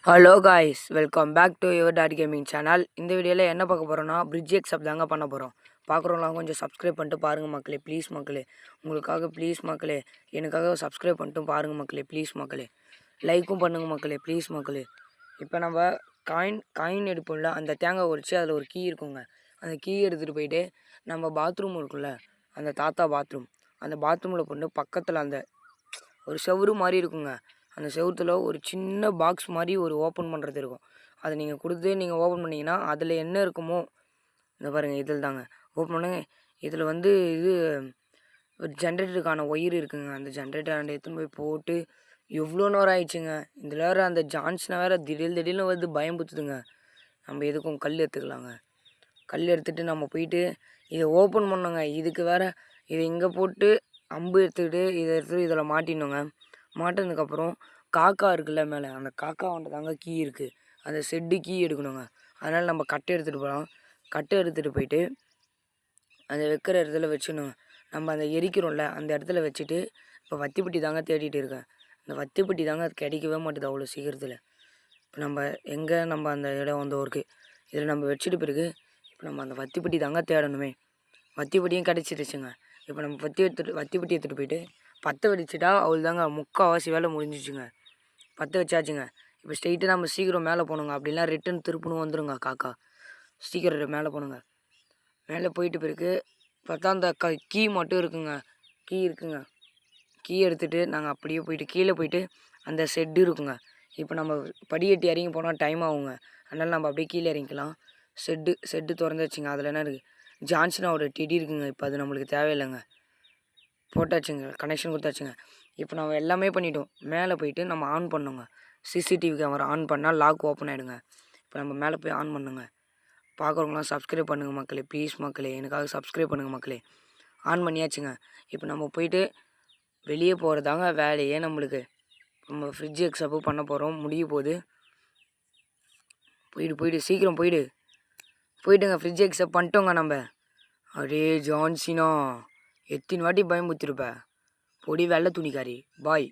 Hello guys, welcome back to your dad gaming channel. இந்த வீடியோவில் என்ன பார்க்க போகிறோன்னா பிரிட்ஜ் எக்ஸப் தாங்க பண்ண போகிறோம். பார்க்குறவங்களாம் கொஞ்சம் சப்ஸ்கிரைப் பண்ணிட்டு பாருங்கள் மக்களே, ப்ளீஸ் மக்களே. உங்களுக்காக ப்ளீஸ் மக்களே, எனக்காக சப்ஸ்கிரைப் பண்ணிட்டு பாருங்கள் மக்களே, ப்ளீஸ் மக்களே. லைக்கும் பண்ணுங்கள் மக்களே, ப்ளீஸ் மக்களே. இப்போ நம்ம காயின் எடுப்போம்ல, அந்த தேங்காய் உரிச்சு அதில் ஒரு கீ இருக்குங்க. அந்த கீ எடுத்துகிட்டு போயிட்டு நம்ம பாத்ரூம் இருக்குல்ல, அந்த தாத்தா பாத்ரூம், அந்த பாத்ரூமில் போட்டு பக்கத்தில் அந்த ஒரு செவுரு மாதிரி இருக்குங்க. அந்த செவுத்துல ஒரு சின்ன பாக்ஸ் மாதிரி ஒரு ஓப்பன் பண்ணுறது இருக்கும். அதை நீங்கள் கொடுத்து நீங்கள் ஓப்பன் பண்ணிங்கன்னா அதில் என்ன இருக்குமோ, இந்த பாருங்கள் இதில் தாங்க ஓப்பன் பண்ணுங்க. இதில் வந்து இது ஜென்ரேட்டருக்கான ஒயர் இருக்குங்க. அந்த ஜென்ரேட்டர் எடுத்துன்னு போய் போட்டு எவ்வளோ நேரம் ஆயிடுச்சுங்க. இதில் வேறு அந்த ஜான்சனை வேறு திடீர்னு வந்து பயம்புத்துதுங்க. நம்ம எதுக்கும் கல் எடுத்துக்கலாங்க. கல் எடுத்துகிட்டு நம்ம போயிட்டு இதை ஓப்பன் பண்ணோங்க. இதுக்கு வேறு இதை இங்கே போட்டு அம்பு எடுத்துக்கிட்டு இதை எடுத்துகிட்டு இதில் மாட்டிடணுங்க. மாட்டினதுக்கப்புறம் காக்கா இருக்குல்ல மேலே, அந்த காக்கா வந்துட்டு தாங்க கீ இருக்குது. அந்த செட்டு கீ எடுக்கணுங்க. அதனால் நம்ம கட்டை எடுத்துகிட்டு போகலாம். கட்டை எடுத்துகிட்டு போயிட்டு அந்த வைக்கிற இடத்துல வச்சிடணுங்க. நம்ம அந்த எரிக்கிறோம்ல அந்த இடத்துல வச்சுட்டு இப்போ வத்திப்பட்டி தாங்க தேடிட்டு இருக்கேன். இந்த வத்திப்பட்டி தாங்க அது கிடைக்கவே மாட்டுது அவ்வளோ சீக்கிரத்தில். இப்போ நம்ம அந்த இடம் வந்து இருக்குது. இதில் நம்ம வச்சுட்டு பிறகு இப்போ நம்ம அந்த வத்திப்பட்டி தாங்க தேடணுமே. வத்திப்பட்டியும் கிடச்சிருச்சுங்க. இப்போ நம்ம வத்திப்பட்டி எடுத்துகிட்டு போயிட்டு பற்ற வச்சுட்டா அவள் தாங்க முக்கால்வாசி வேலை முடிஞ்சிச்சுங்க. பற்ற வச்சாச்சுங்க. இப்போ ஸ்ட்ரெயிட்டாக நம்ம சீக்கிரம் மேலே போகணுங்க. அப்படிலாம் ரிட்டன் திருப்பணும் வந்துடுங்க காக்கா. சீக்கிரம் மேலே போகணுங்க. மேலே போயிட்டு பிறகு பார்த்தா அந்த கீ மட்டும் இருக்குங்க. கீ இருக்குங்க. கீ எடுத்துகிட்டு நாங்கள் அப்படியே போயிட்டு கீழே போயிட்டு அந்த செட்டு இருக்குங்க. இப்போ நம்ம படிக்கட்டி இறங்கி போனால் டைம் ஆகுங்க. அதனால் நம்ம அப்படியே கீழே இறங்கிக்கலாம். செட்டு திறந்து வச்சுங்க. அதில் என்ன இருக்குது, ஜான்சனாவோட டெடி இருக்குங்க. இப்போ அது நம்மளுக்கு தேவையில்லைங்க. போட்டாச்சுங்க, கனெக்ஷன் கொடுத்தாச்சுங்க. இப்போ நம்ம எல்லாமே பண்ணிட்டோம். மேலே போயிட்டு நம்ம ஆன் பண்ணோங்க. சிசிடிவி கேமரா ஆன் பண்ணால் லாக் ஓப்பன் ஆகிடுங்க. இப்போ நம்ம மேலே போய் ஆன் பண்ணுங்க. பார்க்குறவங்களாம் சப்ஸ்கிரைப் பண்ணுங்கள் மக்களே, ப்ளீஸ் மக்களே, எனக்காக சப்ஸ்கிரைப் பண்ணுங்கள் மக்களே. ஆன் பண்ணியாச்சுங்க. இப்போ நம்ம போயிட்டு வெளியே போகிறதாங்க வேலையே நம்மளுக்கு. நம்ம ஃப்ரிட்ஜ் எக்ஸப்பு பண்ண போகிறோம். முடிய போகுது. போயிட்டு சீக்கிரம் போயிட்டுங்க ஃப்ரிட்ஜ் எக்ஸப் பண்ணிட்டோங்க நம்ம. அடே ஜான்சினா, எத்தனை வாட்டி பயமுறுத்திருப்ப. பொடி வெள்ளை துணிக்காரி. பாய்.